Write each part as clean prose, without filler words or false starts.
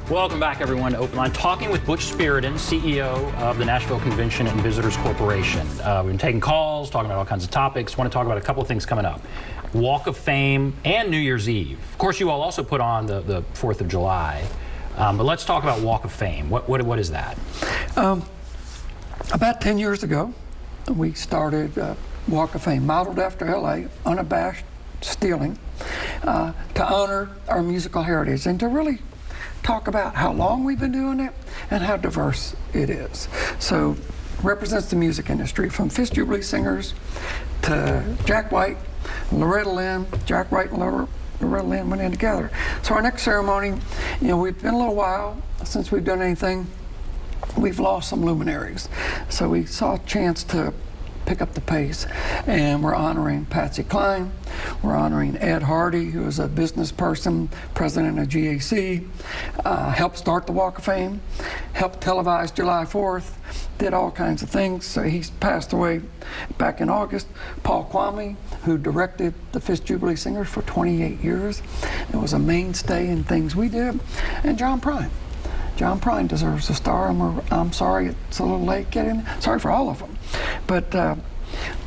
Welcome back, everyone, to OpenLine. Talking with Butch Spyridon, CEO of the Nashville Convention and Visitors Corporation. We've been taking calls, talking about all kinds of topics. Want to talk about a couple of things coming up. Walk of Fame and New Year's Eve. Of course, you all also put on the 4th of July. But let's talk about Walk of Fame. What is that? About 10 years ago, we started Walk of Fame, modeled after LA, unabashed stealing, to honor our musical heritage and to really talk about how long we've been doing it and how diverse it is. So, represents the music industry from Fisk Jubilee singers to Jack White, Loretta Lynn. Jack White and Loretta Lynn went in together. So our next ceremony, we've been a little while since we've done anything. We've lost some luminaries. So we saw a chance to pick up the pace, and we're honoring Patsy Cline. We're honoring Ed Hardy, who is a business person, president of GAC, helped start the Walk of Fame, helped televise July 4th, did all kinds of things. So he's passed away back in August. Paul Kwame, who directed the Fisk Jubilee Singers for 28 years, and was a mainstay in things we did, and John Prine. John Prine deserves a star, and I'm sorry it's a little late getting. Sorry for all of them. But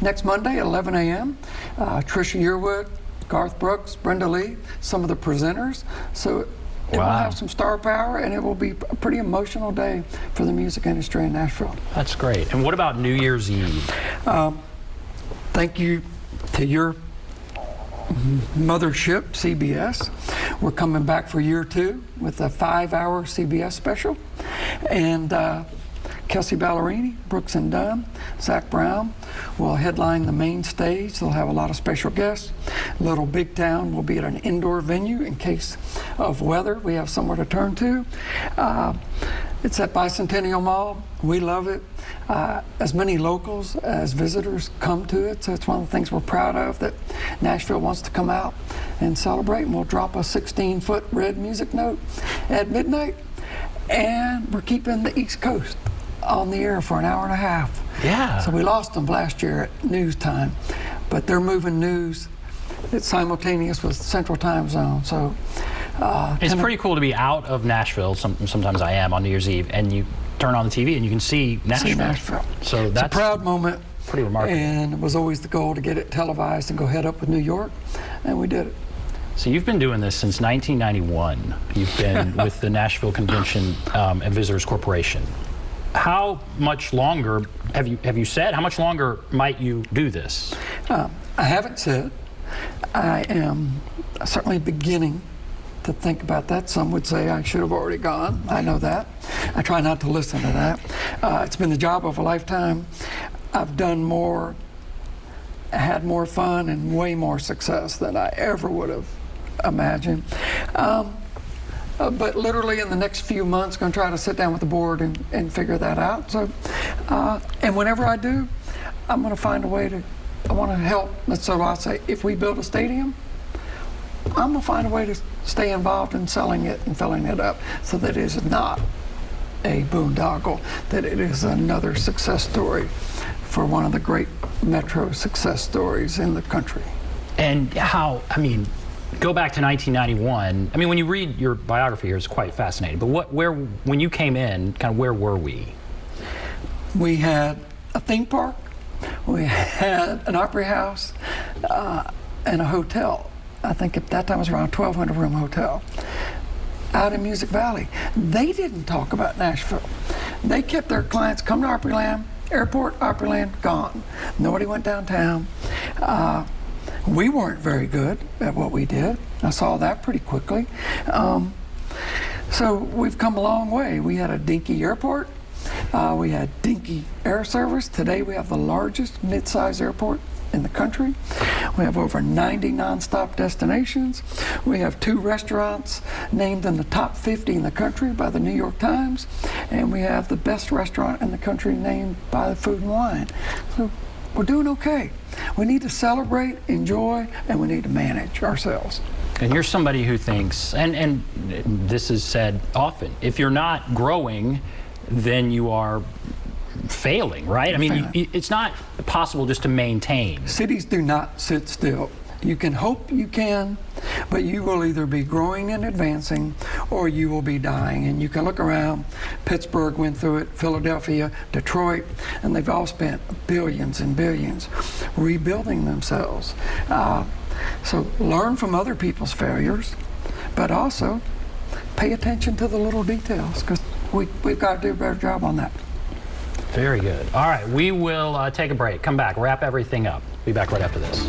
next Monday at 11 a.m., Trisha Yearwood, Garth Brooks, Brenda Lee, some of the presenters. So it will have some star power, and it will be a pretty emotional day for the music industry in Nashville. That's great. And what about New Year's Eve? Thank you to your mothership, CBS. We're coming back for year 2 with a 5-hour CBS special. And Kelsey Ballerini, Brooks and Dunn, Zach Brown will headline the main stage. They'll have a lot of special guests. Little Big Town will be at an indoor venue in case of weather. We have somewhere to turn to. It's at Bicentennial Mall. We love it. As many locals as visitors come to it, so it's one of the things we're proud of, that Nashville wants to come out and celebrate, and we'll drop a 16-foot red music note at midnight, and we're keeping the East Coast on the air for an hour and a half. Yeah. So we lost them last year at news time, but they're moving news. It's simultaneous with Central Time Zone, so it's pretty cool to be out of Nashville. Sometimes I am on New Year's Eve, and you turn on the TV and you can see Nashville. So that's a proud moment. Pretty remarkable. And it was always the goal to get it televised and go head up with New York, and we did it. So you've been doing this since 1991. You've been with the Nashville Convention and Visitors Corporation. How much longer have you said? How much longer might you do this? I haven't said. I am certainly beginning to think about that. Some would say I should have already gone. I know that. I try not to listen to that. It's been the job of a lifetime. I've done more, had more fun, and way more success than I ever would have imagined. But literally in the next few months, going to try to sit down with the board and figure that out. So, and whenever I do, I'm going to find a way to, I want to help. So I say, if we build a stadium, I'm going to find a way to stay involved in selling it and filling it up so that it is not a boondoggle, that it is another success story for one of the great metro success stories in the country. And how, go back to 1991. When you read your biography here, it's quite fascinating. But when you came in, kind of where were we? We had a theme park, we had an opera house, and a hotel. I think at that time it was around a 1,200 room hotel out in Music Valley. They didn't talk about Nashville. They kept their clients come to Opryland, airport, Opryland, gone. Nobody went downtown. We weren't very good at what we did. I saw that pretty quickly. So we've come a long way. We had a dinky airport. We had dinky air service. Today we have the largest mid-size airport in the country. We have over 90 nonstop destinations. We have 2 restaurants named in the top 50 in the country by the New York Times. And we have the best restaurant in the country named by the Food and Wine. So we're doing okay. We need to celebrate, enjoy, and we need to manage ourselves. And you're somebody who thinks, and this is said often, if you're not growing, then you are failing, right? It's not possible just to maintain. Cities do not sit still. You can hope you can, but you will either be growing and advancing or you will be dying. And you can look around. Pittsburgh went through it, Philadelphia, Detroit, and they've all spent billions and billions rebuilding themselves. So learn from other people's failures, but also pay attention to the little details, because we've got to do a better job on that. Very good. All right, we will take a break, come back, wrap everything up. Be back right after this.